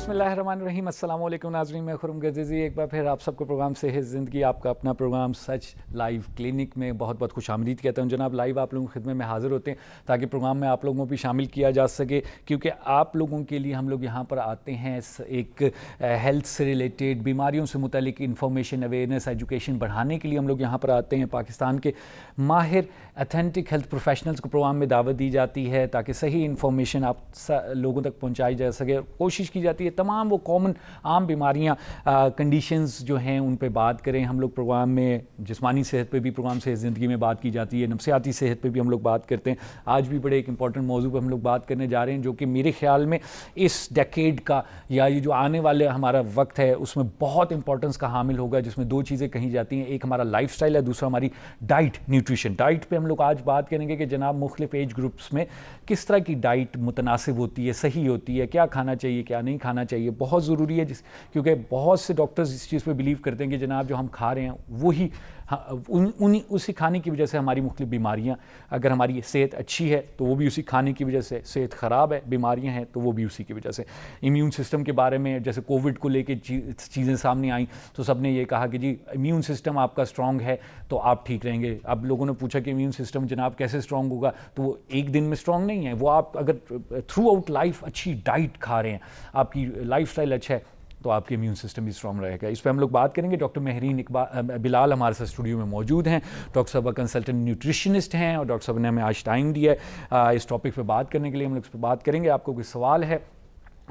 بسم اللہ الرحمن الرحیم. السلام علیکم ناظرین, میں خرم غزیزی ایک بار پھر آپ سب کو پروگرام صحت زندگی, آپ کا اپنا پروگرام سچ لائیو کلینک میں بہت بہت خوش آمدید کہتا ہوں. جناب لائیو آپ لوگوں کی خدمت میں حاضر ہوتے ہیں تاکہ پروگرام میں آپ لوگوں کو بھی شامل کیا جا سکے, کیونکہ آپ لوگوں کے لیے ہم لوگ یہاں پر آتے ہیں ایک ہیلتھ سے ریلیٹڈ بیماریوں سے متعلق انفارمیشن اویئرنیس ایجوکیشن بڑھانے کے لیے ہم لوگ یہاں پر آتے ہیں. پاکستان کے ماہر اتھینٹک ہیلتھ پروفیشنلز کو پروگرام میں دعوت دی جاتی ہے تاکہ صحیح انفارمیشن آپ لوگوں تک پہنچائی جا سکے. کوشش کی جاتی ہے تمام وہ کامن عام بیماریاں کنڈیشنز جو ہیں ان پہ بات کریں. ہم لوگ پروگرام میں جسمانی صحت پہ بھی پروگرام صحت زندگی میں بات کی جاتی ہے, نفسیاتی صحت پہ بھی ہم لوگ بات کرتے ہیں. آج بھی بڑے ایک امپورٹنٹ موضوع پہ ہم لوگ بات کرنے جا رہے ہیں جو کہ میرے خیال میں اس ڈیکیڈ کا یا یہ جو آنے والے ہمارا وقت ہے اس میں بہت امپورٹنس کا حامل ہوگا, جس میں دو چیزیں کہی جاتی ہیں. ایک ہمارا لائف سٹائل ہے, دوسرا ہماری ڈائٹ نیوٹریشن. ڈائٹ پہ ہم لوگ آج بات کریں گے کہ جناب مختلف ایج گروپس میں کس طرح کی ڈائٹ متناسب ہوتی ہے, صحیح ہوتی ہے, کیا کھانا چاہیے کیا نہیں کھانا چاہیے. بہت ضروری ہے کیونکہ بہت سے ڈاکٹرز اس چیز پہ بلیو کرتے ہیں کہ جناب جو ہم کھا رہے ہیں وہی اسی کھانے کی وجہ سے ہماری مختلف بیماریاں, اگر ہماری صحت اچھی ہے تو وہ بھی اسی کھانے کی وجہ سے, صحت خراب ہے بیماریاں ہیں تو وہ بھی اسی کی وجہ سے. امیون سسٹم کے بارے میں جیسے کووڈ کو لے کے چیزیں سامنے آئیں تو سب نے یہ کہا کہ جی امیون سسٹم آپ کا اسٹرانگ ہے تو آپ ٹھیک رہیں گے. اب لوگوں نے پوچھا کہ امیون سسٹم جناب کیسے اسٹرانگ ہوگا, تو وہ ایک دن میں اسٹرانگ نہیں ہے. وہ آپ اگر تھرو آؤٹ لائف اچھی ڈائٹ کھا رہے ہیں, آپ کی لائف سٹائل اچھا ہے تو آپ کے امیون سسٹم بھی اسٹرانگ رہے گا. اس پہ ہم لوگ بات کریں گے. ڈاکٹر مہرین بلال ہمارے ساتھ اسٹوڈیو میں موجود ہیں. ڈاکٹر صاحب کنسلٹنٹ نیوٹریشنسٹ ہیں اور ڈاکٹر صاحب نے ہمیں آج ٹائم دیا ہے اس ٹاپک پہ بات کرنے کے لیے. ہم لوگ اس پہ بات کریں گے. آپ کو کوئی سوال ہے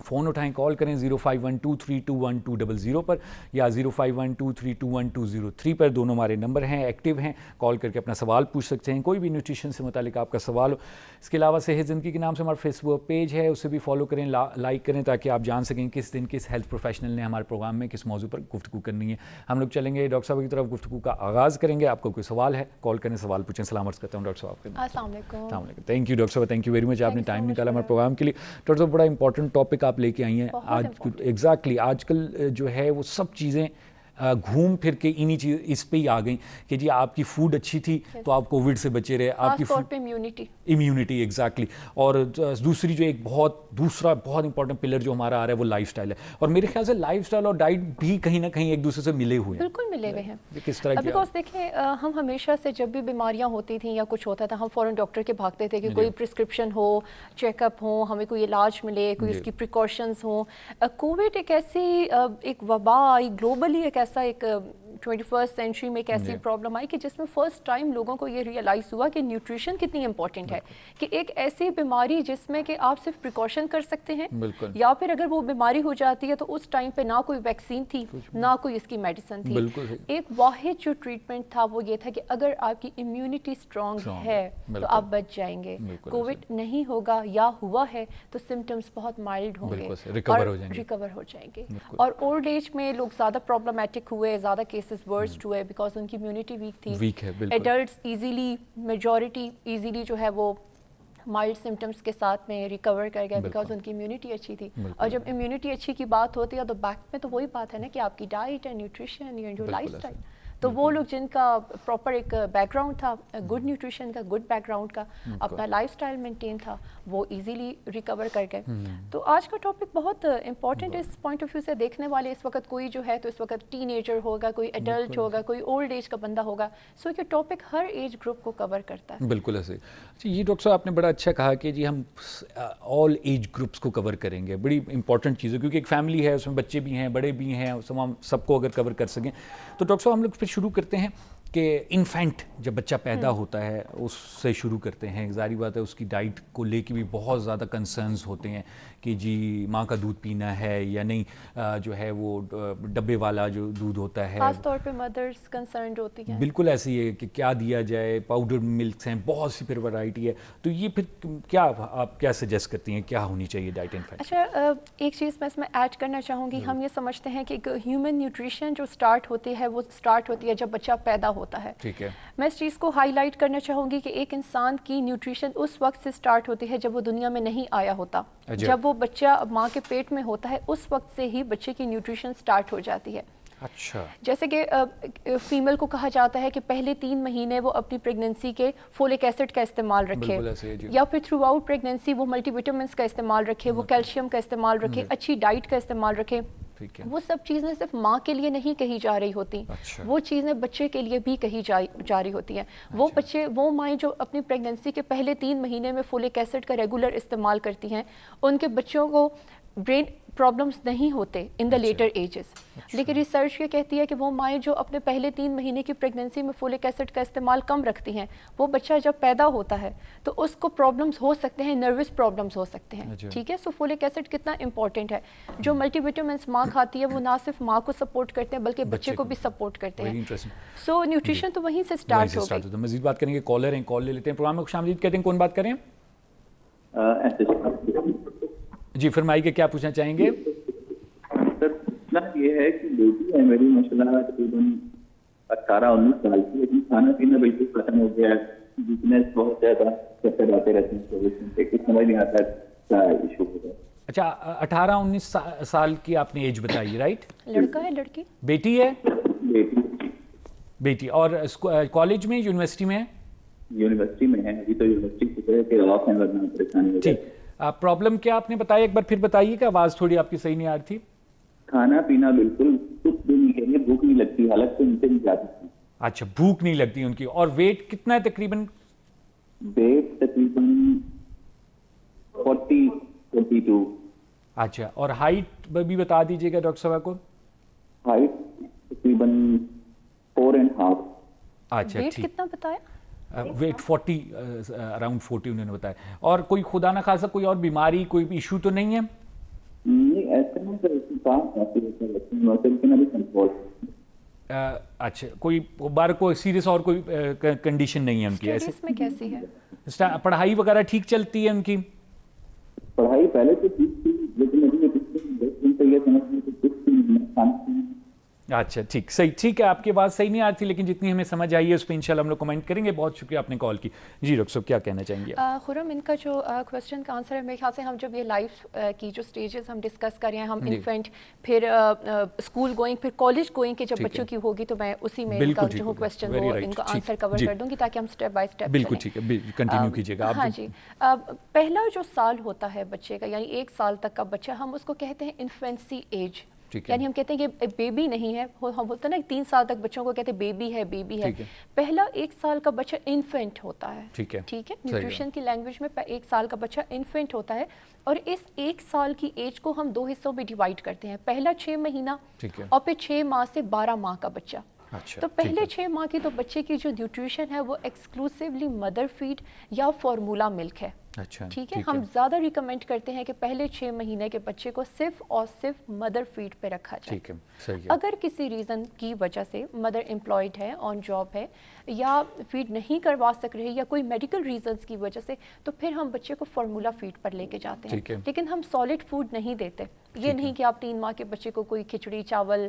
فون اٹھائیں, کال کریں 0512321200 پر یا 0512321203 پر. دونوں ہمارے نمبر ہیں, ایکٹیو ہیں, کال کر کے اپنا سوال پوچھ سکتے ہیں, کوئی بھی نیوٹریشن سے متعلق آپ کا سوال ہو. اس کے علاوہ صحت زندگی کے نام سے ہمارا فیس بک پیج ہے, اسے بھی فالو کریں, لائک کریں تاکہ آپ جان سکیں کس دن کس ہیلتھ پروفیشنل نے ہمارے پروگرام میں کس موضوع پر گفتگو کرنی ہے. ہم لوگ چلیں گے ڈاکٹر صاحب کی طرف, گفتگو کا آغاز کریں گے. آپ کو کوئی سوال ہے کال کریں, سوال پوچھیں. سلام عرض کرتا ہوں ڈاکٹر صاحب. السلام علیکم. السلام علیکم. تھینک یو ڈاکٹر صاحب, تھینک یو ویری مچ, آپ نے ٹائم نکالا ہمارے پروگرام کے لیے. ڈاکٹر صاحب بڑا امپورٹنٹ ٹاپک آپ لے کے آئی ہیں آج. ایگزیکٹلی آج کل جو ہے وہ سب چیزیں گھوم پھر کے انہی چیز اس پہ ہی آ گئیں کہ جی آپ کی فوڈ اچھی تھی تو آپ کووڈ سے بچے رہے, آپ کی امیونٹی ایگزیکٹلی. اور دوسری جو ایک دوسرا بہت امپورٹنٹ پلر جو ہمارا آ رہا ہے وہ لائف سٹائل ہے, اور میرے خیال سے لائف سٹائل اور ڈائٹ بھی کہیں نہ کہیں ایک دوسرے سے ملے ہوئے ہیں. بالکل ملے ہوئے ہیں. کس طرح کی بیکاز دیکھیں ہم ہمیشہ سے جب بھی بیماریاں ہوتی تھیں یا کچھ ہوتا تھا ہم فوراً ڈاکٹر کے بھاگتے تھے کہ کوئی پرسکرپشن ہو, چیک اپ ہو, ہمیں کوئی علاج ملے, کوئی اس کی پریکاشنز ہوں. کووڈ ایک ایسی ایک وبا آئی گلوبلی, ایک ایسا ایک 21st سینچری میں ایک ایسی پرابلم آئی کہ جس میں فرسٹ ٹائم لوگوں کو یہ ریئلائز ہوا کہ نیوٹریشن کتنی امپورٹنٹ ہے, کہ ایک ایسی بیماری جس میں کہ آپ صرف پریکاشن کر سکتے ہیں, یا پھر اگر وہ بیماری ہو جاتی ہے تو اس ٹائم پہ نہ کوئی ویکسین تھی نہ کوئی اس کی میڈیسن تھی. ایک واحد جو ٹریٹمنٹ تھا وہ یہ تھا کہ اگر آپ کی امیونٹی اسٹرانگ ہے تو آپ بچ جائیں گے. کووڈ نہیں ہوگا یا ہوا ہے تو سمٹمز بہت مائلڈ ہوں گے, ریکور ہو جائیں گے. اور اولڈ ایج میں لوگ زیادہ پرابلمٹک ہوئے, زیادہ کیسز ورسٹ ہوئے بیکاز ان کی امیونٹی ویک تھی. ایڈلٹس ایزیلی, میجورٹی ایزیلی جو ہے وہ مائلڈ سمٹمز کے ساتھ میں ریکور کر گئے بیکاز ان کی امیونٹی اچھی تھی. اور جب امیونٹی اچھی کی بات ہوتی ہے تو بیک میں تو وہی بات ہے نا کہ آپ کی ڈائٹ اینڈ نیوٹریشن, یا جو لائف اسٹائل, تو وہ لوگ جن کا پراپر ایک بیک گراؤنڈ تھا گڈ نیوٹریشن کا, گڈ بیک گراؤنڈ کا, اپنا لائف اسٹائل مینٹین تھا, وہ ایزیلی ریکور کر گئے. تو آج کا ٹاپک بہت امپورٹنٹ اس پوائنٹ آف ویو سے دیکھنے والے. اس وقت کوئی جو ہے تو اس وقت ٹین ایجر ہوگا, کوئی ایڈلٹ ہوگا, کوئی اولڈ ایج کا بندہ ہوگا, سو یہ ٹاپک ہر ایج گروپ کو کور کرتا ہے. بالکل ایسے. اچھا یہ ڈاکٹر صاحب آپ نے بڑا اچھا کہا کہ جی ہم آل ایج گروپس کو کور کریں گے, بڑی امپورٹنٹ چیز ہے کیونکہ ایک فیملی ہے, اس میں بچے بھی ہیں بڑے بھی ہیں, تمام سب کو اگر کور کر سکیں. تو ڈاکٹر صاحب ہم لوگ پھر شروع کرتے ہیں کہ انفینٹ جب بچہ پیدا ہوتا ہے اس سے شروع کرتے ہیں. ظاہری بات ہے اس کی ڈائٹ کو لے کے بھی بہت زیادہ کنسرنز ہوتے ہیں کہ جی ماں کا دودھ پینا ہے یا نہیں, جو ہے وہ ڈبے والا جو دودھ ہوتا ہے, خاص طور پہ مدرس کنسرنڈ ہوتی ہیں. بالکل ایسے ہی ہے کہ کیا دیا جائے, پاؤڈر ملکس ہیں, بہت سی پھر ورائٹی ہے. تو یہ پھر کیا آپ کیا سجیسٹ کرتی ہیں کیا ہونی چاہیے ڈائٹ انفینٹ؟ اچھا ایک چیز میں اس میں ایڈ کرنا چاہوں گی. ہم یہ سمجھتے ہیں کہ ایک ہیومن نیوٹریشن جو سٹارٹ ہوتی ہے وہ سٹارٹ ہوتی ہے جب بچہ پیدا ہوتا ہے. ٹھیک ہے. میں اس چیز کو ہائی لائٹ کرنا چاہوں گی کہ ایک انسان کی نیوٹریشن اس وقت سے سٹارٹ ہوتی ہے جب وہ دنیا میں نہیں آیا ہوتا. جب وہ بچہ ماں کے پیٹ میں ہوتا ہے اس وقت سے ہی بچے کی نیوٹریشن سٹارٹ ہو جاتی ہے. اچھا جیسے کہ فیمیل کو کہا جاتا ہے کہ پہلے 3 مہینے وہ اپنی پریگننسی کے فولک ایسڈ کا استعمال رکھے بالکل ایسے ہی جی. یا پھر تھرو آؤٹ پریگننسی وہ ملٹی وٹامنس کا استعمال رکھے, وہ کیلشیم کا استعمال رکھے, اچھی ڈائٹ کا استعمال رکھے. وہ سب چیزیں صرف ماں کے لیے نہیں کہی جا رہی ہوتی, وہ چیزیں بچے کے لیے بھی کہی جا رہی ہوتی ہیں. وہ بچے, وہ مائیں جو اپنی پریگننسی کے پہلے 3 مہینے میں فولک ایسڈ کا ریگولر استعمال کرتی ہیں, ان کے بچوں کو برین پرابلمس نہیں ہوتے ان دا لیٹر ایجز. لیکن ریسرچ یہ کہتی ہے کہ وہ مائیں جو اپنے پہلے 3 مہینے کی پریگننسی میں فولک ایسڈ کا استعمال کم رکھتی ہیں, وہ بچہ جب پیدا ہوتا ہے تو اس کو پرابلمس ہو سکتے ہیں, نروس پرابلمس ہو سکتے ہیں. ٹھیک ہے, سو فولک ایسڈ کتنا امپورٹنٹ ہے. جو ملٹی وٹامنس ماں کھاتی ہے وہ نہ صرف ماں کو سپورٹ کرتے ہیں بلکہ بچے کو بھی سپورٹ کرتے ہیں. سو نیوٹریشن تو وہیں سے سٹارٹ ہو گئی. مزید بات کریں گے, کالر ہیں, کال لے لیتے ہیں. پروگرام میں خوش آمدید کہتے ہیں, کون بات کریں؟ جی فرمائیے کہ کیا پوچھنا چاہیں گے؟ سر یہ ہے کہ بیٹی ہے میری ماشاءاللہ تقریباً 18-19 سال کی, لیکن کھانا پینا بالکل ختم ہو گیا ہے, ویکنیس بہت زیادہ چکر آتے رہتے ہیں, کچھ سمجھ نہیں آتا کیا ایشو ہوگا. اچھا 18-19 سال کی آپ نے ایج بتائی, رائٹ؟ لڑکا ہے لڑکی؟ بیٹی ہے. بیٹی. اور کالج میں یونیورسٹی میں ہے؟ یونیورسٹی میں ہے, ابھی تو یونیورسٹی کے آف ہیں ورنہ پریشانی ہو جائے. پرابلم کیا آپ نے بتایا, ایک بار پھر بتائیے کہ آواز تھوڑی آپ کی صحیح نہیں آ رہی تھی. کھانا پینا بالکل کچھ بھی نہیں کریں, بھوک نہیں لگتی, حالت سے ان سے نہیں جاتی تھی. اچھا بھوک نہیں لگتی ان کی. اور ویٹ کتنا ہے تقریباً؟ ویٹ تقریباً 40-42. اچھا, اور ہائٹ بھی بتا دیجیے گا ڈاکٹر صاحب کو. ہائٹ تقریباً 4.5. اچھا ویٹ ٹھیک. کتنا بتایا؟ ویٹ 40, اراؤنڈ 40 انہوں نے بتایا. اور کوئی خدا نہ خاصا کوئی اور بیماری, کوئی ایشو تو نہیں ہے؟ نہیں ایسا نہیں سر, اس کی کام آتی ہے لیکن ابھی کنٹرول. اچھا کوئی بار کوئی سیریس اور کوئی کنڈیشن نہیں ہے ان کی؟ ایسے اس میں کیسی ہے پڑھائی وغیرہ ٹھیک چلتی ہے ان کی؟ پڑھائی پہلے تو ٹھیک تھی, لیکن ابھی یہ 10 دن سے یہ سمجھ کہ کچھ نہیں. اچھا ٹھیک, صحیح, ٹھیک ہے. آپ کی بات صحیح نہیں آ رہی تھی, لیکن جتنی ہمیں سمجھ آئی ہے اس پہ انشاءاللہ ہم لوگ کمنٹ کریں گے. بہت شکریہ آپ نے کال کی. جی ڈاکٹر صاحب کیا کہنا چاہیں گے؟ خرم ان کا جو کویسچن کا آنسر ہے میرے خیال سے ہم جب یہ لائف کی جو سٹیجز ہم ڈسکس کر رہے ہیں, ہم انفینٹ, پھر اسکول گوئنگ, پھر کالج گوئنگ کے جب بچوں کی ہوگی تو میں اسی میں ان کا جو کویسچن وہ ان کا آنسر کور کر دوں گی تاکہ ہم اسٹیپ بائی اسٹیپ. بالکل ٹھیک ہے, کنٹینیو کیجیے گا آپ. ہاں جی, پہلا جو سال ہوتا ہے بچے کا, یعنی 1 سال تک کا بچہ, ہم اس کو کہتے ہیں انفینسی ایج. یعنی ہم کہتے ہیں کہ بیبی نہیں ہے, ہم بولتے ہیں نا 3 سال تک بچوں کو کہتے ہیں بیبی ہے, بیبی ہے. پہلا 1 سال کا بچہ انفینٹ ہوتا ہے. ٹھیک ہے, نیوٹریشن کی لینگویج میں 1 سال کا بچہ انفینٹ ہوتا ہے. اور اس 1 سال کی ایج کو ہم 2 حصوں میں ڈیوائڈ کرتے ہیں. پہلا 6 مہینہ اور پھر 6 ماہ سے 12 ماہ کا بچہ. تو پہلے 6 ماہ کی تو بچے کی جو نیوٹریشن ہے وہ ایکسکلوسیولی مدر فیڈ یا فارمولا ملک ہے. ٹھیک ہے, ہم زیادہ ریکمینڈ کرتے ہیں کہ پہلے 6 مہینے کے بچے کو صرف اور صرف مدر فیڈ پہ رکھا جائے. اگر کسی ریزن کی وجہ سے مدر امپلائڈ ہے, آن جاب ہے, یا فیڈ نہیں کروا سک رہے, یا کوئی میڈیکل ریزنز کی وجہ سے, تو پھر ہم بچے کو فارمولا فیڈ پر لے کے جاتے ہیں. لیکن ہم سالڈ فوڈ نہیں دیتے. یہ نہیں کہ آپ 3 ماہ کے بچے کو کوئی کھچڑی, چاول,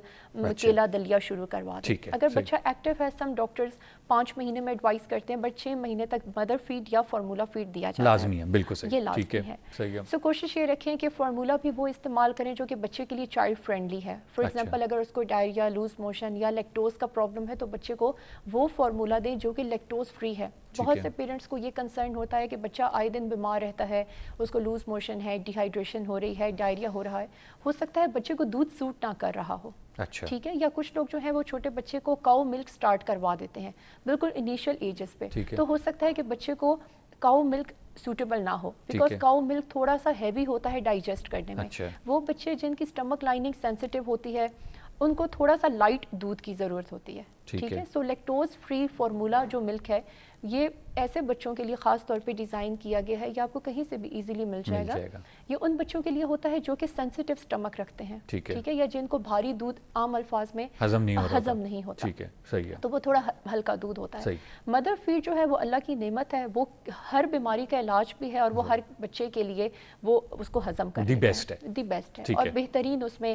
کیلا, دلیا شروع کروا دیں. اگر بچہ ایکٹیو ہے, سم ڈاکٹرز 5 مہینے میں ایڈوائز کرتے ہیں, بٹ 6 مہینے تک مدر فیڈ یا فارمولا فیڈ دیا جاتا ہے. لازمی ہے, بالکل صحیح, یہ لازمی ہے. سو کوشش یہ رکھیں کہ فارمولا بھی وہ استعمال کریں جو کہ بچے کے لیے چائلڈ فرینڈلی ہے. فار ایگزامپل اگر اس کو ڈائریا, لوز موشن یا لیکٹوز کا پرابلم ہے تو بچے کو وہ فارمولا دیں جو کہ لیکٹوز فری ہے. بہت سے پیرنٹس کو یہ کنسرن ہوتا ہے کہ بچہ آئے دن بیمار رہتا ہے, اس کو لوز موشن ہے, ڈی ہائیڈریشن ہو رہی ہے, ڈائریا ہو رہا ہے, ہو سکتا ہے بچے کو دودھ سوٹ نہ کر رہا ہو. ٹھیک ہے, یا کچھ لوگ جو ہیں وہ چھوٹے بچے کو کاؤ ملک سٹارٹ کروا دیتے ہیں بالکل انیشیل ایجز پہ. تو ہو سکتا ہے کہ بچے کو کاؤ ملک سوٹیبل نہ ہو, بیکاز کاؤ ملک تھوڑا سا ہیوی ہوتا ہے ڈائجسٹ کرنے میں. وہ بچے جن کی اسٹمک لائننگ سینسیٹیو ہوتی ہے, ان کو تھوڑا سا لائٹ دودھ کی ضرورت ہوتی ہے. ٹھیک ہے, سو لیکٹوز فری فارمولا جو ملک ہے یہ ایسے بچوں کے لیے خاص طور پہ ڈیزائن کیا گیا ہے, یہ آپ کو کہیں سے بھی ایزیلی مل جائے گا. یہ ان بچوں کے لیے ہوتا ہے جو کہ سینسیٹیو اسٹمک رکھتے ہیں. ٹھیک ہے, یا جن کو بھاری دودھ عام الفاظ میں ہضم نہیں ہوتا. ٹھیک ہے, صحیح ہے, تو وہ تھوڑا ہلکا دودھ ہوتا ہے. مدر فیڈ جو ہے وہ اللہ کی نعمت ہے, وہ ہر بیماری کا علاج بھی ہے, اور وہ ہر بچے کے لیے وہ اس کو ہضم کرنے دی بیسٹ ہے, اور بہترین اس میں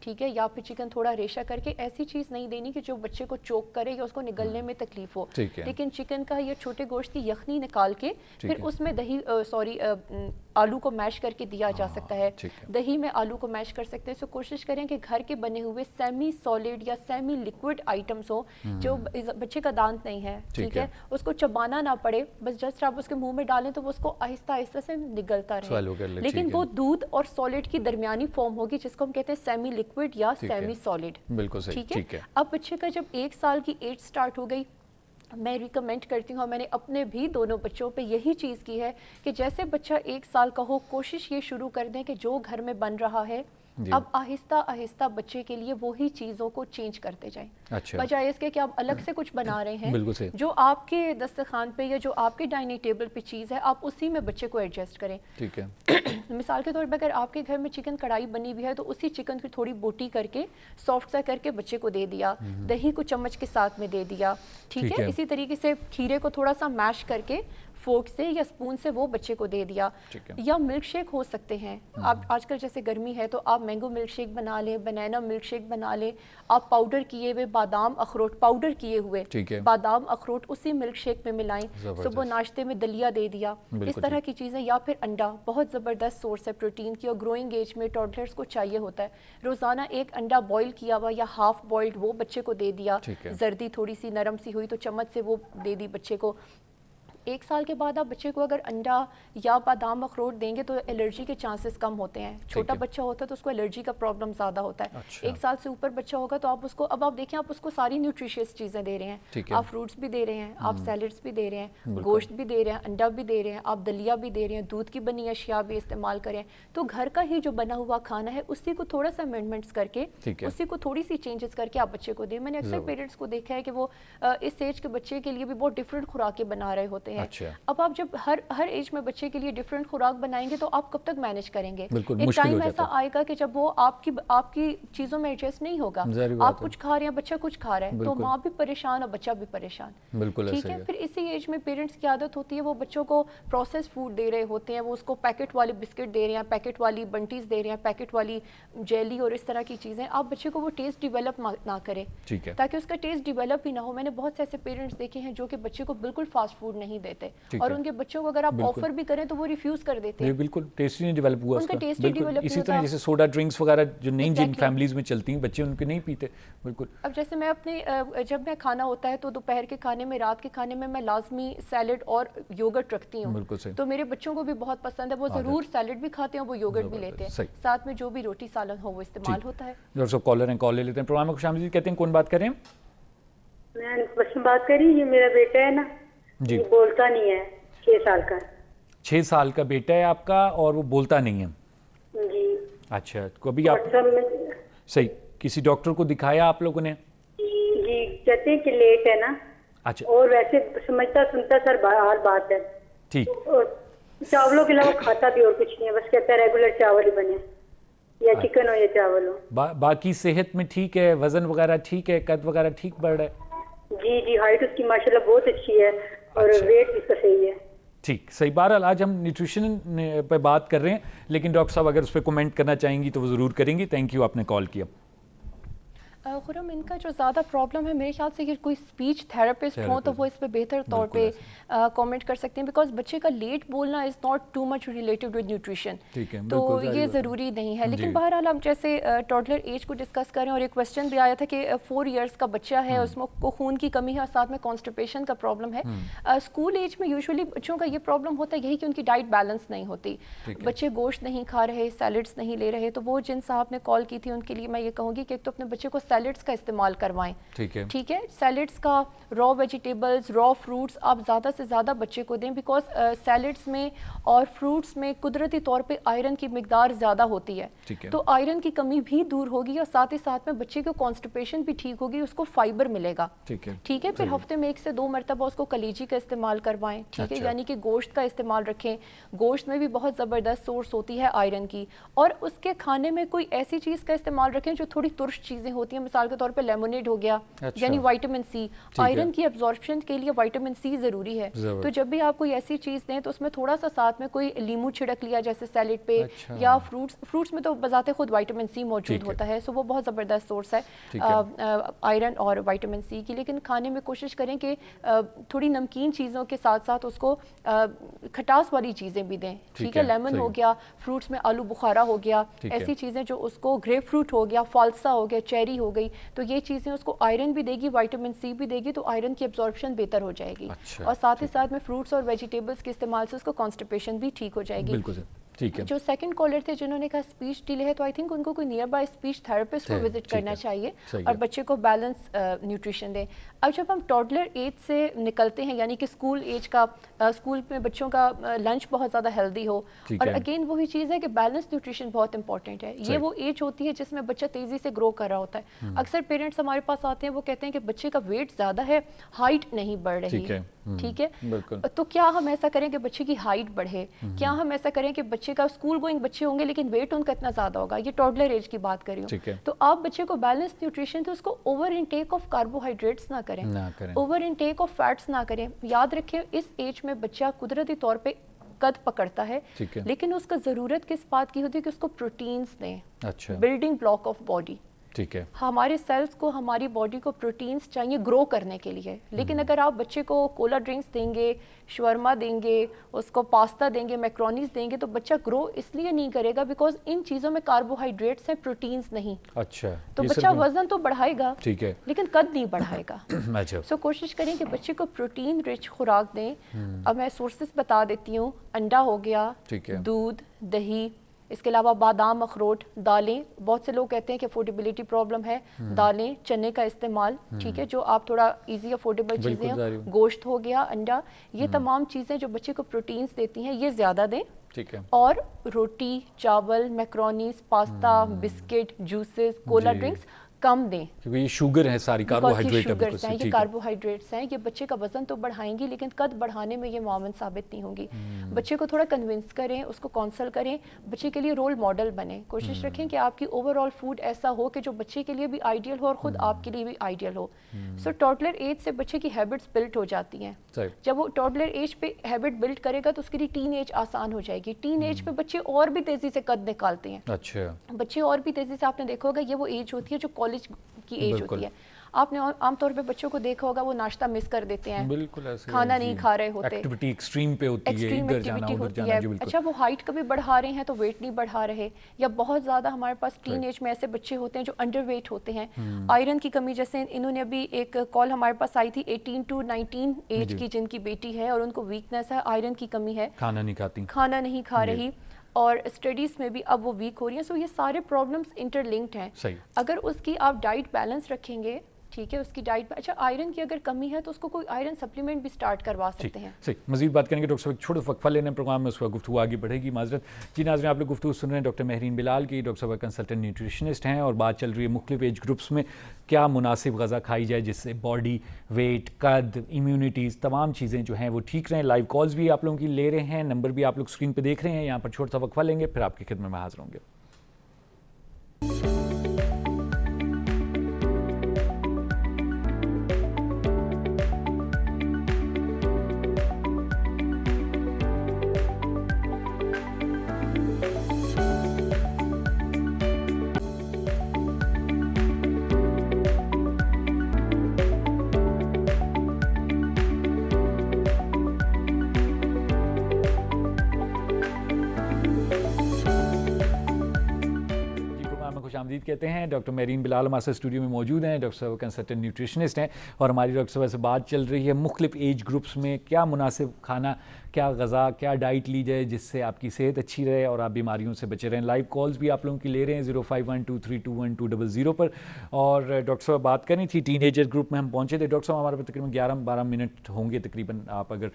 ٹھیک ہے, یا پھر چکن تھوڑا ریشہ کر کے, ایسی چیز نہیں دینی کہ جو بچے کو چوک کرے یا اس کو نگلنے میں تکلیف ہو. لیکن چکن کا یا چھوٹے گوشت کی یخنی نکال کے پھر اس میں دہی آلو کو میش کر کے دیا جا سکتا ہے. دہی میں آلو کو میش کر سکتے ہیں. سو کوشش کریں کہ گھر کے بنے ہوئے سیمی سالڈ یا سیمی لیکوڈ آئٹمس ہو جو بچے کا دانت نہیں ہے, ٹھیک ہے, اس کو چبانا نہ پڑے, بس جسٹ آپ اس کے منہ میں ڈالیں تو وہ اس کو آہستہ آہستہ سے نگلتا رہے, لیکن وہ دودھ اور سالڈ کی درمیانی فارم ہوگی جس کو ہم کہتے ہیں سیمی لیکوڈ یا سیمی سالڈ. بالکل ٹھیک ہے. اب بچے کا جب 1 سال کی ایج سٹارٹ ہو گئی, میں کرتی ہوں, اور میں نے اپنے بھی دونوں بچوں پہ یہی چیز کی ہے کہ جیسے بچہ 1 سال کا ہو, کوشش یہ شروع کر دیں کہ جو گھر میں بن رہا ہے اب آہستہ آہستہ بچے کے لیے وہی چیزوں کو چینج کرتے جائیں, بجائے اس کے کہ آپ الگ سے کچھ بنا رہے ہیں. جو آپ کے دسترخوان پہ یا جو آپ کے ڈائننگ ٹیبل پہ چیز ہے آپ اسی میں بچے کو ایڈجسٹ کریں. ٹھیک ہے. مثال کے طور پہ اگر آپ کے گھر میں چکن کڑھائی بنی ہوئی ہے تو اسی چکن کی تھوڑی بوٹی کر کے سافٹ سا کر کے بچے کو دے دیا, دہی کو چمچ کے ساتھ میں دے دیا, ٹھیک ہے. اسی طریقے سے کھیرے کو تھوڑا سا میش کر کے فورک سے یا سپون سے وہ بچے کو دے دیا. یا ملک شیک ہو سکتے ہیں. آپ آج کل جیسے گرمی ہے تو آپ مینگو ملک شیک بنا لیں, بنانا ملک شیک بنا لیں. آپ پاؤڈر کیے ہوئے بادام اخروٹ, پاؤڈر کیے ہوئے بادام اخروٹ اسی ملک شیک میں ملائیں. صبح ناشتے میں دلیا دے دیا, اس طرح کی چیزیں. یا پھر انڈا بہت زبردست سورس ہے پروٹین کی, اور گروئنگ ایج میں ٹوڈلرز کو چاہیے ہوتا ہے. روزانہ 1 انڈا بوائل کیا ہوا یا ہاف بوائلڈ وہ بچے کو دے دیا. زردی تھوڑی سی نرم سی ہوئی تو چمچ سے وہ دے دی بچے کو. 1 سال کے بعد آپ بچے کو اگر انڈا یا بادام اخروٹ دیں گے تو الرجی کے چانسز کم ہوتے ہیں. چھوٹا بچہ ہوتا ہے تو اس کو الرجی کا پرابلم زیادہ ہوتا ہے. 1 سال سے اوپر بچہ ہوگا تو آپ اس کو, اب آپ دیکھیں آپ اس کو ساری نیوٹریشیس چیزیں دے رہے ہیں. آپ فروٹس بھی دے رہے ہیں, آپ سیلڈس بھی دے رہے ہیں, گوشت بھی دے رہے ہیں, انڈا بھی دے رہے ہیں, آپ دلیا بھی دے رہے ہیں, دودھ کی بنی اشیاء بھی استعمال کریں. تو گھر کا ہی جو بنا ہوا کھانا ہے اسی کو تھوڑا سا امینڈمنٹس کر کے, اسی کو تھوڑی سی چینجز کر کے آپ بچے کو دیں. میں نے اکثر پیرنٹس کو دیکھا ہے کہ وہ اس ایج کے بچے کے لیے بھی بہت ڈفرینٹ خوراکیں بنا رہے ہوتے ہیں. اب آپ جب ہر ایج میں بچے کے لیے ڈیفرنٹ خوراک بنائیں گے تو آپ کب تک مینیج کریں گے؟ ایک ٹائم ایسا آئے گا کہ جب وہ آپ کی چیزوں میں ایڈجسٹ نہیں ہوگا. آپ کچھ کھا رہے ہیں, بچہ کچھ کھا رہا ہے, تو ماں بھی پریشان اور بچہ بھی پریشان. ٹھیک ہے. پھر اسی ایج میں پیرنٹس کی عادت ہوتی ہے وہ بچوں کو پروسیس فوڈ دے رہے ہوتے ہیں, وہ اس کو پیکٹ والی بسکٹ دے رہے ہیں, پیکٹ والی بنٹیز دے رہے ہیں, پیکٹ والی جیلی اور اس طرح کی چیزیں. آپ بچے کو وہ ٹیسٹ ڈیولپ نہ کریں تاکہ اس کا ٹیسٹ ڈیولپ ہی نہ ہو. میں نے بہت سے ایسے پیرنٹس دیکھے ہیں جو کہ بچے کو بالکل فاسٹ فوڈ نہیں دیتے, اور ان کے بچوں کو اگر آپ آفر بھی کریں تو وہ ریفیوز کر دیتے ہیں. بالکل ٹیسٹ نہیں ڈیولپ ہوا, ان کا ٹیسٹ ہی ڈیولپ اسی طرح جیسے سوڈا ڈرنکس وغیرہ جو نئی جن فیملیز میں چلتی ہیں بچے ان کے نہیں پیتے. بالکل. اب جیسے میں اپنے جب میں کھانا ہوتا ہے تو دوپہر کے کھانے میں, رات کے کھانے میں لازمی سیلڈ اور یوگرٹ رکھتی ہوں. تو میرے بچوں کو بھی بہت پسند ہے, وہ ضرور سیلڈ بھی کھاتے ہیں, وہ یوگرٹ بھی لیتے ہیں, ساتھ میں جو بھی روٹی سالن ہو وہ استعمال ہوتا ہے. ڈاکٹر صاحب کالر ہیں, کال لے لیتے ہیں. پروگرام میں خوش آمدید کہتے ہیں. کون بات کریں؟ میں بسم بات کر رہی. یہ میرا بیٹا ہے نا, جی بولتا نہیں ہے, 6 سال کا. 6 سال کا بیٹا ہے آپ کا اور وہ بولتا نہیں ہے؟ جی. اچھا, کبھی آپ صحیح کسی ڈاکٹر کو دکھایا آپ لوگوں نے؟ جی کہتے ہیں کہ لیٹ ہے نا. اچھا. اور ویسے سمجھتا سنتا سر ہر بات ہے. ٹھیک. اور چاولوں کے علاوہ کھاتا بھی اور کچھ نہیں ہے, بس کہتا ہے ریگولر چاول ہی بنے, یا چکن ہو یا چاول ہو. باقی صحت میں ٹھیک ہے, وزن وغیرہ ٹھیک ہے, قد وغیرہ ٹھیک بڑھ رہا ہے؟ جی جی ہائٹ اس کی ماشاءاللہ بہت اچھی ہے, اور ویٹ اس کا صحیح ہے. ٹھیک, صحیح. بہرحال آج ہم نیوٹریشن پہ بات کر رہے ہیں, لیکن ڈاکٹر صاحب اگر اس پہ کومنٹ کرنا چاہیں گی تو وہ ضرور کریں گی. تھینک یو, آپ نے کال کیا. خرم, ان کا جو زیادہ پرابلم ہے میرے خیال سے کہ کوئی اسپیچ تھیراپسٹ ہوں تو وہ اس پہ بہتر طور پہ کامنٹ کر سکتے ہیں, بیکاز بچے کا لیٹ بولنا is not too much related with nutrition, تو یہ ضروری نہیں ہے. لیکن بہرحال ہم جیسے ٹوڈلر ایج کو ڈسکس کریں, اور ایک کویسچن بھی آیا تھا کہ 4 ایئرس کا بچہ ہے, اس کو خون کی کمی ہے اور ساتھ میں کانسٹیپیشن کا پرابلم ہے. اسکول ایج میں یوزلی بچوں کا یہ پرابلم ہوتا ہے یہی کہ ان کی ڈائٹ بیلنس نہیں ہوتی, بچے گوشت نہیں کھا رہے, سیلڈس نہیں لے رہے. تو وہ جن صاحب نے کال کی تھی ان کے لیے میں یہ کہوں گی کہ ایک تو اپنے بچے کو سیلڈس کا استعمال کروائیں. ٹھیک ہے, سیلڈس کا, را ویجیٹیبلز, را فروٹس آپ زیادہ سے زیادہ بچے کو دیں, بیکاز سیلڈس میں اور فروٹس میں قدرتی طور پہ آئرن کی مقدار زیادہ ہوتی ہے. تو آئرن کی کمی بھی دور ہوگی, اور ساتھ ہی ساتھ میں بچے کو کانسٹیپیشن بھی ٹھیک ہوگی, اس کو فائبر ملے گا. ٹھیک ہے. پھر ہفتے میں 1 سے 2 مرتبہ اس کو کلیجی کا استعمال کروائیں. ٹھیک ہے, یعنی کہ گوشت کا استعمال رکھیں. گوشت میں بھی بہت زبردست سورس ہوتی ہے آئرن کی, اور اس کے کھانے میں کوئی ایسی چیز کا استعمال رکھیں جو تھوڑی ترش چیزیں ہوتی ہیں. ہیں, مثال کے طور پہ لیمونیڈ ہو گیا, یعنی وائٹامن سی, آئرن کی ایبزارپشن کے لیے وائٹامن سی ضروری ہے. تو جب بھی آپ کوئی ایسی چیز دیں تو اس میں تھوڑا سا ساتھ میں کوئی لیمو چھڑک لیا جیسے سیلیڈ پہ, یا فروٹس میں تو بذات خود وائٹامن سی موجود ہوتا ہے, سو وہ بہت زبردست سورس ہے آئرن اور وائٹامن سی کی. لیکن کھانے میں کوشش کریں کہ تھوڑی نمکین چیزوں کے ساتھ ساتھ اس کو کھٹاس والی چیزیں بھی دیں, ٹھیک ہے, لیمن ہو گیا, فروٹس میں آلو بخارا ہو گیا, ایسی چیزیں جو اس کو, گریپ فروٹ ہو گیا, فالسا ہو گیا, چیری ہو گئی, تو یہ چیزیں اس کو آئرن بھی دے گی, وائٹامن سی بھی دے گی, تو آئرن کی ایبزارپشن بہتر ہو جائے گی. اور ساتھ ہی ساتھ میں فروٹس اور ویجیٹیبلس کے استعمال سے اس کو کانسٹیپیشن بھی ٹھیک ہو جائے گی. جو سیکنڈ کالر تھے جنہوں نے کہا اسپیچ ڈیلے ہے, تو آئی تھنک ان کو کوئی نیئر بائی اسپیچ تھراپسٹ کو وزٹ کرنا چاہیے اور بچے کو بیلنس نیوٹریشن دیں. اب جب ہم ٹوڈلر ایج سے نکلتے ہیں, یعنی کہ اسکول ایج کا, اسکول میں بچوں کا لنچ بہت زیادہ ہیلدی ہو, اور اگین وہی چیز ہے کہ بیلنس نیوٹریشن بہت امپورٹنٹ ہے. یہ وہ ایج ہوتی ہے جس میں بچہ تیزی سے گرو کر رہا ہوتا ہے. اکثر پیرنٹس ہمارے پاس آتے ہیں, وہ کہتے ہیں کہ بچے کا ویٹ زیادہ ہے, ہائٹ نہیں بڑھ رہی, ٹھیک ہے, تو کیا ہم ایسا کریں کہ بچے کی ہائٹ بڑھے, کیا ہم ایسا کریں کہ بچے کا اسکول گوئنگ بچے ہوں گے لیکن ویٹ ان کا اتنا زیادہ ہوگا, یہ ٹوڈلر ایج کی بات کر رہی ہوں, تو آپ بچے کو بیلنس نیوٹریشن تو اس کو اوور انٹیک آف کاربوہائیڈریٹس نہ کریں, اوور انٹیک آف فیٹس نہ کریں. یاد رکھیں اس ایج میں بچہ قدرتی طور پہ قد پکڑتا ہے, لیکن اس کا ضرورت کس بات کی ہوتی ہے کہ اس کو پروٹینز دیں, بلڈنگ بلاک آف باڈی. ٹھیک ہے, ہمارے سیلز کو, ہماری باڈی کو پروٹینز چاہیے گرو کرنے کے لیے. لیکن اگر آپ بچے کو کولا ڈرنکس دیں گے, شورما دیں گے, اس کو پاستا دیں گے, میکرونیز دیں گے, تو بچہ گرو اس لیے نہیں کرے گا بیکاز ان چیزوں میں کاربوہائیڈریٹس ہیں, پروٹینز نہیں. اچھا, تو بچہ وزن تو بڑھائے گا, ٹھیک ہے, لیکن قد نہیں بڑھائے گا. سو کوشش کریں کہ بچے کو پروٹین رچ خوراک دیں. اب میں سورسز بتا دیتی ہوں, انڈا ہو گیا, دودھ, دہی, اس کے علاوہ بادام, اخروٹ, دالیں. بہت سے لوگ کہتے ہیں کہ افورڈیبلٹی پرابلم ہے, دالیں, چنے کا استعمال, ٹھیک ہے, جو آپ تھوڑا ایزی افورڈیبل چیزیں ہیں, گوشت ہو گیا, انڈا, یہ تمام چیزیں جو بچے کو پروٹینز دیتی ہیں یہ زیادہ دیں. ٹھیک ہے, اور روٹی, چاول, میکرونیز, پاستا, بسکٹ, جوسز, کولا ڈرنکس کم دیں, کیونکہ یہ شوگر ہے, ساری کاربوہائیڈریٹ ہیں, یہ کاربوہائیڈریٹس ہیں, یہ بچے کا وزن تو بڑھائیں گی لیکن قد بڑھانے میں یہ معاون ثابت نہیں ہوں گی. بچے کو تھوڑا کنونس کریں, اس کو کونسل کریں, بچے کے لیے رول ماڈل بنیں. کوشش رکھیں کہ آپ کی اوور آل فوڈ ایسا ہو کہ جو بچے کے لیے بھی آئیڈیل ہو اور خود آپ کے لیے بھی آئیڈیل ہو. سو ٹوڈلر ایج سے بچے کی ہیبٹس بلڈ ہو جاتی ہیں. جب وہ ٹوڈلر ایج پہ ہیبٹ بلڈ کرے گا تو اس کے لیے ٹین ایج آسان ہو جائے گی. ٹین ایج پہ بچے اور بھی تیزی سے قد نکالتے ہیں. اچھا, بچے اور بھی تیزی سے, آپ نے دیکھا ہوگا یہ وہ ایج ہوتی ہے جو کالج کی ایج ہوتی ہے. آپ نے عام طور پہ بچوں کو دیکھا ہوگا وہ ناشتہ مس کر دیتے ہیں, کھانا نہیں کھا رہے ہوتے, ایکٹیویٹی ایکسٹریم پہ ہوتی ہے, ادھر جانا ادھر جانا. اچھا, وہ ہائٹ کبھی بڑھا رہے ہیں تو ویٹ نہیں بڑھا رہے, یا بہت زیادہ ہمارے پاس ٹین ایج میں ایسے بچے ہوتے ہیں جو انڈر ویٹ ہوتے ہیں. آئرن کی کمی, جیسے انہوں نے ابھی ایک کال ہمارے پاس آئی تھی 18 to 19 ایج کی, جن کی بیٹی ہے اور ان کو ویکنیس ہے, آئرن کی کمی ہے, کھانا نہیں کھاتی, کھانا نہیں کھا رہی, اور اسٹڈیز میں بھی اب وہ ویک ہو رہی ہیں. سو یہ سارے پرابلمس انٹر لنکڈ ہیں. اگر اس کی آپ ڈائٹ بیلنس رکھیں گے, ٹھیک ہے, اس کی ڈائٹ. اچھا, آئرن کی اگر کمی ہے تو اس کو کوئی آئرن سپلیمنٹ بھی سٹارٹ کروا سکتے ہیں. صحیح, مزید بات کریں گے ڈاکٹر صاحب, ایک چھوٹا وقفہ لینے پروگرام میں, اس کا گفتگو آگے بڑھے گی. معذرت جی ناظرین, آپ لوگ گفتگو سن رہے ہیں ڈاکٹر مہرین بلال کی. ڈاکٹر صاحب کنسلٹنٹ نیوٹریشنسٹ ہیں, اور بات چل رہی ہے مختلف ایج گروپس میں کیا مناسب غذا کھائی جائے جس سے باڈی ویٹ, قد, امیونٹیز, تمام چیزیں جو ہیں وہ ٹھیک رہیں. لائیو کالز بھی آپ لوگوں کی لے رہے ہیں, نمبر بھی آپ لوگ اسکرین پہ دیکھ رہے ہیں. یہاں پر چھوٹا سا وقفہ لیں گے, پھر آپ کی خدمت میں حاضر ہوں گے. آمدید کہتے ہیں. ڈاکٹر مہرین بلال ہمارے ساتھ اسٹوڈیو میں موجود ہیں. ڈاکٹر صاحب کنسلٹنٹ نیوٹریشنسٹ ہیں, اور ہماری ڈاکٹر صاحب سے بات چل رہی ہے مختلف ایج گروپس میں کیا مناسب کھانا, کیا غذا, کیا ڈائٹ لی جائے جس سے آپ کی صحت اچھی رہے اور آپ بیماریوں سے بچے رہیں. لائیو کالز بھی آپ لوگوں کی لے رہے ہیں 0512321200 پر. اور ڈاکٹر صاحب بات کرنی تھی ٹین ایجر گروپ میں ہم پہنچے تھے. ڈاکٹر صاحب ہمارے پاس تقریباً 11-12 منٹ ہوں گے تقریباً. آپ اگر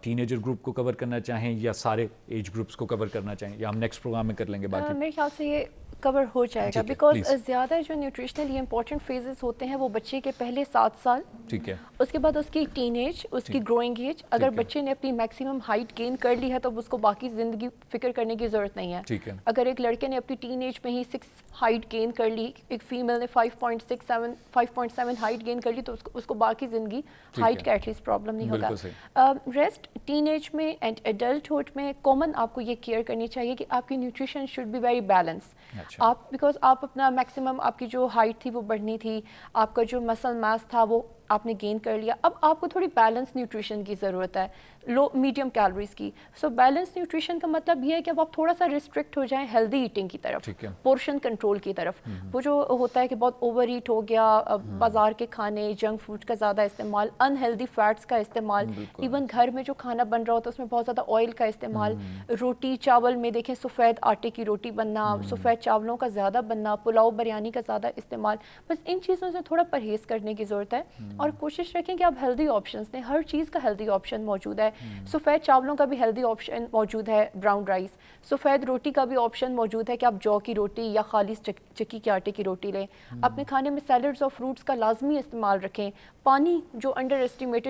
ٹین ایجر گروپ کو کور کرنا چاہیں یا سارے ایج گروپس کو کور کرنا چاہیں, یا ہم نیکسٹ پروگرام میں کر لیں گے. باقی میرے خیال سے یہ کور ہو جائے گا، ٹھیک ہے، بیکاز please. زیادہ جو نیوٹریشنلی امپورٹنٹ فیزز ہوتے ہیں وہ بچے کے پہلے 7 سال، ٹھیک ہے، اس کے بعد اس کی ٹین ایج، اس کی گروئنگ ایج. اگر ہے. بچے نے اپنی میکسیمم ہائٹ گین کر لی ہے تو اس کو باقی زندگی فکر کرنے کی ضرورت نہیں ہے. ٹھیک ہے. اگر ایک لڑکے نے اپنی ٹین ایج میں ہی 6 ہائٹ گین کر لی، ایک فیمیل نے 5.7 ہائٹ گین کر لی، تو اس کو باقی زندگی ہائٹ کا ایٹ لیسٹ پرابلم نہیں ہوگا. ریسٹ ٹین ایج میں اینڈ ایڈلٹہڈ میں کامن آپ کو یہ کیئر کرنی چاہیے کہ آپ کی nutrition should be very balance. آپ بیکاز آپ اپنا میکسیمم آپ کی جو ہائٹ تھی وہ بڑھنی تھی، آپ کا جو مسل ماس تھا وہ آپ نے گین کر لیا. اب آپ کو تھوڑی بیلنس نیوٹریشن کی ضرورت ہے، لو میڈیم کیلوریز کی. سو بیلنس نیوٹریشن کا مطلب یہ ہے کہ اب آپ تھوڑا سا ریسٹرکٹ ہو جائیں ہیلدی ایٹنگ کی طرف، پورشن کنٹرول کی طرف. وہ جو ہوتا ہے کہ بہت اوور ایٹ ہو گیا، بازار کے کھانے، جنک فوڈ کا زیادہ استعمال، ان ہیلدی فیٹس کا استعمال، ایون گھر میں جو کھانا بن رہا ہوتا ہے اس میں بہت زیادہ آئل کا استعمال، روٹی چاول میں دیکھیں سفید آٹے کی روٹی بننا، سفید چاولوں کا زیادہ بننا، پلاؤ بریانی کا زیادہ استعمال. بس ان چیزوں سے تھوڑا پرہیز کرنے کی ضرورت ہے اور کوشش رکھیں کہ آپ ہیلدی آپشنس دیں. ہر چیز کا ہیلدی آپشن موجود ہے. سفید چاولوں کا بھی ہیلدی آپشن موجود ہے، براؤن رائس. سفید روٹی کا بھی آپشن موجود ہے کہ آپ جو کی روٹی یا خالص چکی کے آٹے کی روٹی لیں. اپنے کھانے میں سیلڈز اور فروٹس کا لازمی استعمال رکھیں. پانی جو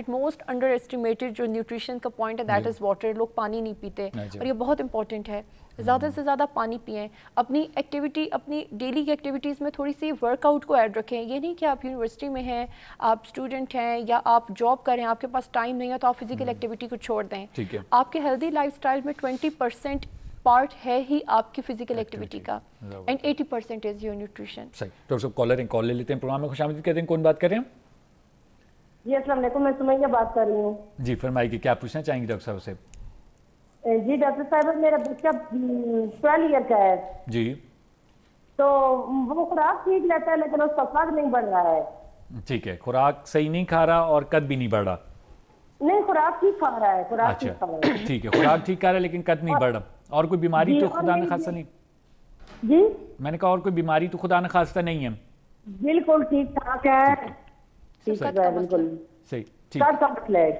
موسٹ انڈر ایسٹیمیٹڈ جو نیوٹریشن کا پوائنٹ ہے دیٹ از واٹر. لوگ پانی نہیں پیتے اور یہ بہت امپورٹنٹ ہے. زیادہ سے زیادہ پانی پئیں. اپنی ایکٹیویٹی، اپنی ڈیلی کی ایکٹیویٹیز میں تھوڑی سی ورک آؤٹ کو ایڈ رکھیں. یہ نہیں کہ آپ یونیورسٹی میں ہیں، آپ اسٹوڈنٹ ہیں یا آپ جاب کریں، آپ کے پاس ٹائم نہیں ہے تو آپ فزیکل ایکٹیویٹی کو چھوڑ دیں. آپ کے ہیلدی لائف اسٹائل میں 20% پارٹ ہے ہی آپ کی فزیکل ایکٹیویٹی کا، اینڈ 80% از یور نیوٹریشن. صحیح. ڈاکٹر صاحب کالر ہیں، کال لے لیتے ہیں. پروگرام میں خوش آمدید کہتے ہیں. کون بات کر رہے ہیں؟ جی السلام علیکم، میں سمیہ بات کر رہی ہوں. جی فرمائیے کہ کیا پوچھنا چاہیں گے ڈاکٹر صاحب سے؟ جی ڈاکٹر صاحب، میرا بچہ 12 ایئر کا ہے. جی. تو وہ خوراک ٹھیک لیتا ہے لیکن اس کا قد نہیں بڑھ رہا ہے. ٹھیک ہے. خوراک صحیح نہیں کھا رہا اور قد بھی نہیں بڑھ رہا؟ نہیں، خوراک ٹھیک کھا رہا ہے، خوراک ٹھیک کھا رہا ہے. ٹھیک ہے، خوراک ٹھیک کھا رہا ہے لیکن قد نہیں بڑھ رہا. اور کوئی بیماری تو خدا نخواستہ نہیں؟ جی میں نے کہا اور کوئی بیماری تو خدا نخواستہ نہیں ہے؟ بالکل ٹھیک ٹھاک ہے. ٹھیک ہے بالکل صحیح. قد کا مسئلہ ہے.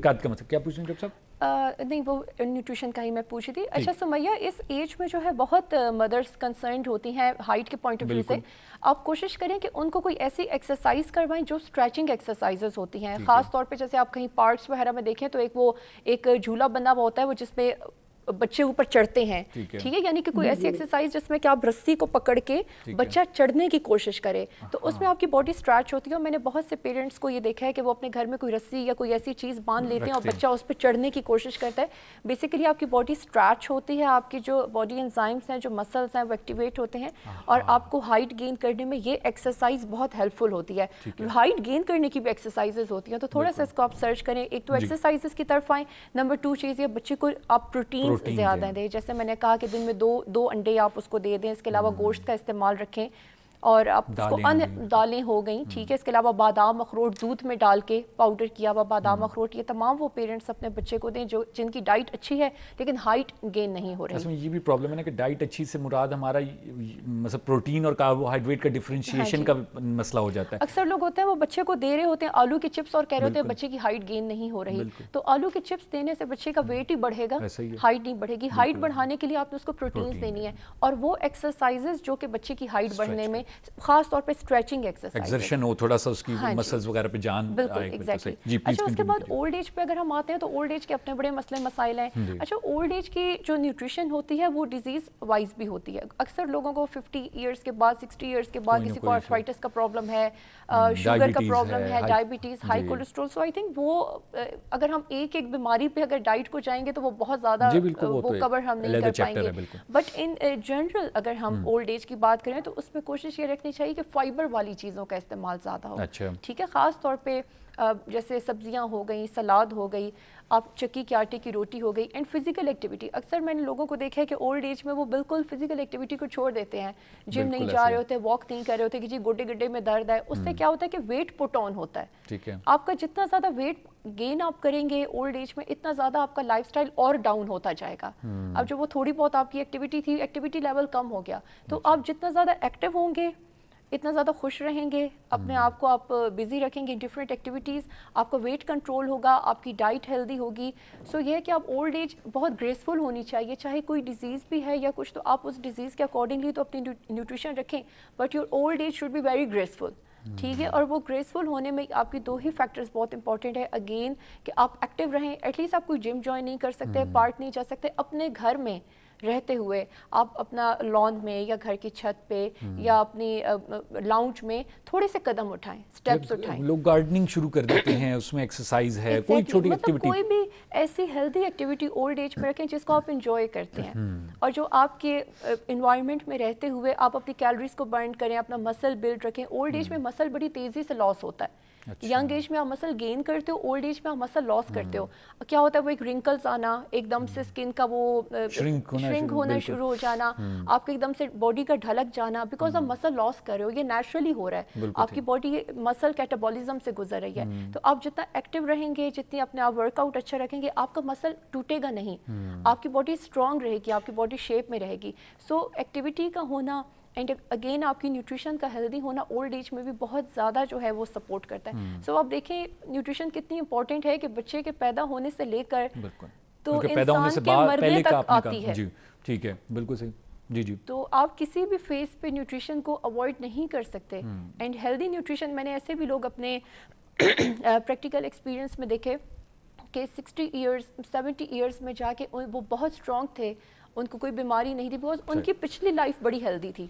قد کا مطلب کیا پوچھ رہے ہیں ڈاکٹر صاحب؟ نہیں، وہ نیوٹریشن کا ہی میں پوچھ رہی تھی. اچھا سمیہ، اس ایج میں جو ہے بہت مدرس کنسرنڈ ہوتی ہیں ہائٹ کے پوائنٹ آف ویو سے. آپ کوشش کریں کہ ان کو کوئی ایسی ایکسرسائز کروائیں جو اسٹریچنگ ایکسرسائزز ہوتی ہیں. خاص طور پہ جیسے آپ کہیں پارکس وغیرہ میں دیکھیں تو ایک جھولا بنا ہوا ہوتا ہے وہ جس پہ بچے اوپر چڑھتے ہیں. ٹھیک ہے، یعنی کہ کوئی ایسی ایکسرسائز جس میں کہ آپ رسی کو پکڑ کے بچہ چڑھنے کی کوشش کرے تو اس میں آپ کی باڈی اسٹریچ ہوتی ہے. اور میں نے بہت سے پیرنٹس کو یہ دیکھا ہے کہ وہ اپنے گھر میں کوئی رسی یا کوئی ایسی چیز باندھ لیتے ہیں اور بچہ اس پہ چڑھنے کی کوشش کرتا ہے. بیسیکلی آپ کی باڈی اسٹریچ ہوتی ہے، آپ کی جو باڈی انزائمس ہیں، جو مسلس ہیں وہ ایکٹیویٹ ہوتے ہیں اور آپ کو ہائٹ گین کرنے میں یہ ایکسرسائز بہت ہیلپ فل ہوتی ہے. ہائٹ گین کرنے کی بھی ایکسرسائزز ہوتی ہیں تو تھوڑا سا اس کو آپ سرچ کریں. ایک تو ایکسرسائزز کی طرف آئیں. نمبر 2 چیز یہ بچے کو آپ پروٹین زیادہ دیں. جیسے میں نے کہا کہ دن میں دو انڈے آپ اس کو دے دیں. اس کے علاوہ گوشت کا استعمال رکھیں اور آپ اس کو دالیں ہو گئیں. ٹھیک ہے، اس کے علاوہ بادام اخروٹ دودھ میں ڈال کے پاؤڈر کیا ہوا بادام اخروٹ، یہ تمام وہ پیرنٹس اپنے بچے کو دیں جن کی ڈائٹ اچھی ہے لیکن ہائٹ گین نہیں ہو رہی. اس میں یہ بھی پرابلم ہے نا کہ ڈائٹ اچھی سے مراد ہمارا مطلب پروٹین اور کاربوہائیڈریٹ کا ڈفرینشیشن کا مسئلہ ہو جاتا ہے. اکثر لوگ ہوتے ہیں وہ بچے کو دے رہے ہوتے ہیں آلو کی چپس اور کہہ رہے ہوتے ہیں بچے کی ہائٹ گین نہیں ہو رہی. تو آلو کی چپس دینے سے بچے کا ویٹ ہی بڑھے گا، ہائٹ نہیں بڑھے گی. ہائٹ بڑھانے کے لیے آپ نے اس کو پروٹینز دینی ہے اور وہ ایکسرسائزز جو کہ بچے کی ہائٹ بڑھنے میں خاص طور پہ اسٹریچنگ ایکسرشن ہو، تھوڑا سا اس کی مسلز وغیرہ پہ جان آئے. بالکل ایگزیکٹلی. اچھا اس کے بعد اولڈ ایج پہ اگر ہم آتے ہیں تو اولڈ ایج کے اپنے بڑے مسئلے مسائل ہیں. اچھا اولڈ ایج کی جو نیوٹریشن ہوتی ہے وہ ڈیزیز وائز بھی ہوتی ہے. اکثر لوگوں کو 50 ایئرس کے بعد 60 ایئرس کے بعد کسی کو آرتھرائٹس کا پرابلم ہے، شوگر کا پرابلم ہے، diabetes, high cholesterol. So I think وہ اگر ہم ایک بیماری پہ اگر ڈائٹ کو جائیں گے تو وہ بہت زیادہ وہ کور ہم نہیں کر پائیں گے. بٹ ان جنرل اگر ہم اولڈ ایج کی بات کریں تو اس میں کوشش یہ رکھنی چاہیے کہ فائبر والی چیزوں کا استعمال زیادہ ہو. ٹھیک ہے، خاص طور پہ جیسے سبزیاں ہو گئیں، سلاد ہو گئی، آپ چکی کے آٹے کی روٹی ہو گئی. اینڈ فزیکل ایکٹیویٹی، اکثر میں نے لوگوں کو دیکھا ہے کہ اولڈ ایج میں وہ بالکل فزیکل ایکٹیویٹی کو چھوڑ دیتے ہیں. جم نہیں جا رہے ہوتے، واک نہیں کر رہے ہوتے کہ جی گوڈے گڈے میں درد ہے. اس سے کیا ہوتا ہے کہ ویٹ پٹ آن ہوتا ہے. ٹھیک ہے، آپ کا جتنا زیادہ ویٹ گین آپ کریں گے اولڈ ایج میں اتنا زیادہ آپ کا لائف سٹائل اور ڈاؤن ہوتا جائے گا. اب جو وہ تھوڑی بہت آپ کی ایکٹیویٹی تھی، ایکٹیویٹی لیول کم ہو گیا. تو آپ جتنا زیادہ ایکٹیو ہوں گے اتنا زیادہ خوش رہیں گے, اپنے آپ کو آپ بزی رکھیں گے ڈفرینٹ ایکٹیویٹیز, آپ کا ویٹ کنٹرول ہوگا, آپ کی ڈائٹ ہیلدی ہوگی. سو یہ ہے کہ آپ اولڈ ایج بہت گریسفل ہونی چاہیے, چاہے کوئی ڈیزیز بھی ہے یا کچھ, تو آپ اس ڈیزیز کے اکارڈنگلی تو اپنی نیوٹریشن رکھیں, but your old age should be very graceful. ٹھیک ہے, اور وہ گریسفل ہونے میں آپ کی 2 ہی فیکٹرز بہت امپورٹنٹ ہے. اگین کہ آپ ایکٹیو رہیں, ایٹ لیسٹ آپ کوئی جم جوائن نہیں کر سکتے, پارک نہیں جا سکتے, اپنے گھر میں رہتے ہوئے آپ اپنا لان میں یا گھر کی چھت پہ یا اپنی لاؤنج میں تھوڑے سے قدم اٹھائیں, سٹیپس اٹھائیں. لوگ گارڈننگ شروع کر دیتے ہیں, اس میں ایکسرسائز ہے, کوئی چھوٹی ایکٹیویٹی, کوئی بھی ایسی ہیلدی ایکٹیویٹی اولڈ ایج میں رکھیں جس کو آپ انجوائے کرتے ہیں, اور جو آپ کے انوائرمنٹ میں رہتے ہوئے آپ اپنی کیلوریز کو برن کریں, اپنا مسل بلڈ رکھیں. اولڈ ایج میں مسل بڑی تیزی سے لاس ہوتا ہے. ینگ ایج میں آپ مسل گین کرتے ہو, اولڈ ایج میں آپ مسل لاس کرتے ہو. کیا ہوتا ہے, وہ ایک رنکلز آنا, ایک دم سے اسکن کا وہ شرنک ہونا شروع ہو جانا, آپ کے ایک دم سے باڈی کا ڈھلک جانا, بیکاز آپ مسل لاس کر رہے ہو. یہ نیچرلی ہو رہا ہے, آپ کی باڈی مسل کیٹابولزم سے گزر رہی ہے. تو آپ جتنا ایکٹیو رہیں گے, جتنی اپنے آپ ورک آؤٹ اچھا رکھیں گے, آپ کا مسل ٹوٹے گا نہیں, آپ کی باڈی اسٹرانگ رہے گی, آپ کی باڈی شیپ میں رہے گی. سو ایکٹیویٹی کا ہونا اینڈ اگین آپ کی نیوٹریشن کا ہیلدی ہونا اولڈ ایج میں بھی بہت زیادہ جو ہے وہ سپورٹ کرتا ہے. سو آپ دیکھیں نیوٹریشن کتنی امپورٹنٹ ہے کہ بچے کے پیدا ہونے سے لے کر تو انسان کے مرنے تک آتی ہے. جی ٹھیک ہے, بالکل صحیح. جی جی, تو آپ کسی بھی فیز پہ نیوٹریشن کو اوائڈ نہیں کر سکتے. اینڈ ہیلدی نیوٹریشن, میں نے ایسے بھی لوگ اپنے پریکٹیکل ایکسپیرینس میں دیکھے کہ 60 ایئرس 70 ایئرس میں جا کے وہ بہت اسٹرانگ تھے, ان کو کوئی بیماری نہیں تھی, بیکاز ان کی پچھلی لائف بڑی ہیلدی تھی.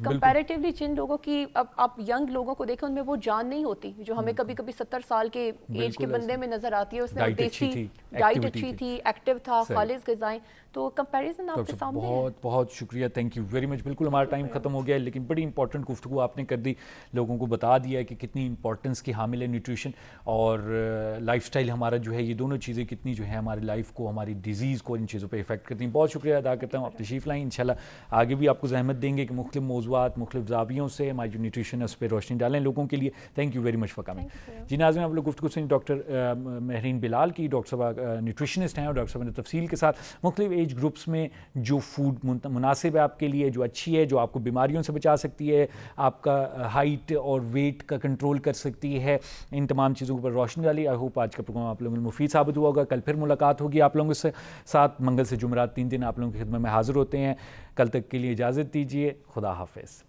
کمپیریٹیولی جن لوگوں کی اب آپ ینگ لوگوں کو دیکھیں ان میں وہ جان نہیں ہوتی جو ہمیں کبھی کبھی 70 سال کے ایج کے بندے میں نظر آتی ہے. اس نے دیسی ڈائٹ اچھی تھی, ایکٹیو تھا, خالص غذائیں, تو کمپیریزن آپ کے سامنے ہے. بہت بہت شکریہ, تھینک یو ویری مچ. بالکل ہمارا ٹائم ختم ہو گیا ہے, لیکن بڑی امپورٹنٹ گفتگو آپ نے کر دی, لوگوں کو بتا دیا ہے کہ کتنی امپورٹنس کی حامل ہے نیوٹریشن اور لائف سٹائل ہمارا جو ہے, یہ دونوں چیزیں کتنی جو ہے ہماری لائف کو, ہماری ڈیزیز کو, ان چیزوں پہ افیکٹ کرتی ہیں. بہت شکریہ ادا کرتا ہوں, آپ تشریف لائیں. انشاءاللہ آگے بھی آپ کو زحمت دیں گے کہ مختلف موضوعات, مختلف زاویوں سے ہماری جو نیوٹریشن ہے اس پہ روشنی ڈالیں لوگوں کے لیے. Thank you very much for coming. جی ناظرین, آپ لوگ گفتگو سنیں ڈاکٹر مہرین بلال کی. ڈاکٹر صاحبہ نیوٹریشنسٹ ہیں اور ڈاکٹر صاحب نے تفصیل کے ساتھ مختلف ایج گروپس میں جو فوڈ مناسب ہے آپ کے لیے, جو اچھی ہے, جو آپ کو بیماریوں سے بچا سکتی ہے, آپ کا ہائٹ اور ویٹ کا کنٹرول کر سکتی ہے, ان تمام چیزوں پر روشنی ڈالی. آئی ہوپ آج کا پروگرام آپ لوگوں کو مفید ثابت ہوا ہوگا. کل پھر ملاقات ہوگی آپ لوگوں سے ساتھ, منگل سے جمعرات 3 دن آپ لوگوں کی خدمت میں حاضر ہوتے ہیں. کل تک کے لیے اجازت دیجیے, خدا حافظ.